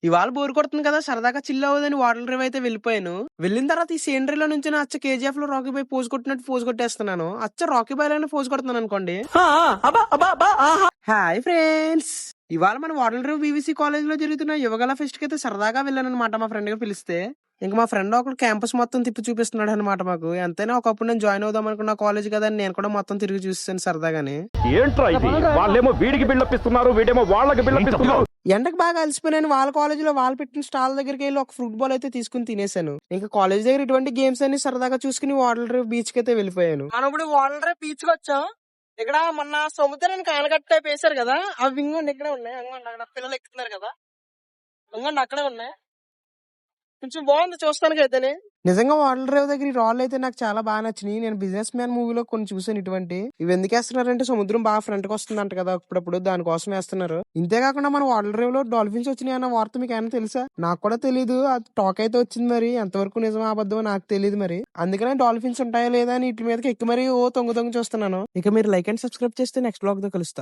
ఇవాళ బోర్ కొడుతుంది కదా సరదాగా చిల్ అవ్వదని వాటర్ డ్రైవ్ అయితే వెళ్ళిపోయాను. వెళ్ళిన తర్వాత ఈ సీనరీలో నుంచి అచ్చ కేజీఎఫ్ లో రాకీ బాయ్ పోజ్ కొట్టినట్టు పోజ్ కొట్టేస్తున్నాను. అచ్చ రాకీ బాయ్ లోనే పోజ్ కొడుతున్నాను అనుకోండి. హాయ్ ఫ్రెండ్స్, ఇవాళ మన వాటర్ డ్రైవ్ బీవీసీ కాలేజ్ లో జరుగుతున్న యువగల ఫెస్ట్ కి అయితే సరదాగా వెళ్ళాను అనమాట. మా ఫ్రెండ్ గా పిలిస్తే ఇంకా మా ఫ్రెండ్ ఒకడు క్యాంపస్ మొత్తం తిప్పి చూపిస్తున్నాడు అనమాట. మాకు ఎంతైనా ఒకప్పుడు నేను జాయిన్ అవుదాం అనుకున్న కాలేజ్ కదా అని నేను కూడా మొత్తం తిరిగి చూసాను సరదాగానే. ఏంట్రా ఇది? వాళ్ళేమో వీడికి బిల్డప్ ఇస్తున్నారు, వీడేమో వాళ్ళకి బిల్డప్ ఇస్తున్నారు. ఎండకు బాగా అలసిపోయాను. వాళ్ళ కాలేజ్ లో వాళ్ళు పెట్టిన స్టాల్ దగ్గరికి వెళ్ళి ఒక ఫ్రూట్ బాల్ అయితే తీసుకుని తినేసాను. ఇంకా కాలేజ్ దగ్గర ఇటువంటి గేమ్స్ అన్ని సరదాగా చూసుకుని వాటర్ డ్రైవ్ బీచ్ కి అయితే వెళ్ళిపోయాను. మనం ఇప్పుడు వాటర్ డ్రైవ్ బీచ్ కి వచ్చాం. ఇక్కడ మొన్న సముద్రానికి ఆనకట్ట వేసారు కదా, అవి ఇంకోండి ఇక్కడే ఉన్నాయి. అంగోండి అక్కడ పిల్లలు ఎక్కుతున్నారు కదా, ఇంకోండి అక్కడే ఉన్నాయి. కొంచెం బాగుంది చూస్తానికి అయితేనే. నిజంగా వాటర్ డ్రైవ్ దగ్గర ఈ రాళ్ళు అయితే నాకు చాలా బాగా నచ్చినాయి. నేను బిజినెస్ మ్యాన్ మూవీలో కొన్ని చూసాను ఇటువంటి. ఇవి ఎందుకు వేస్తున్నారంటే సముద్రం బాగా ఫ్రంట్ కి వస్తుందంట కదా అప్పుడప్పుడు, దానికోసం వేస్తున్నారు. ఇంతేకాకుండా మన వాటర్ డ్రైవ్ లో డాల్ఫిన్స్ వచ్చినాయి అన్న వార్త మీకు ఏమైనా తెలుసా? నాకు కూడా తెలియదు. అది టాక్ అయితే వచ్చింది, మరి ఎంతవరకు నిజం అబద్ధమో నాకు తెలియదు. మరి అందుకనే డాల్ఫిన్స్ ఉంటాయా లేదా అని ఇట్ల మీదకి ఎక్కి మరి ఓ తొంగు చూస్తున్నాను. ఇక మీరు లైక్ అండ్ సబ్స్క్రైబ్ చేస్తే నెక్స్ట్ బ్లాగ్ తో కలుస్తా.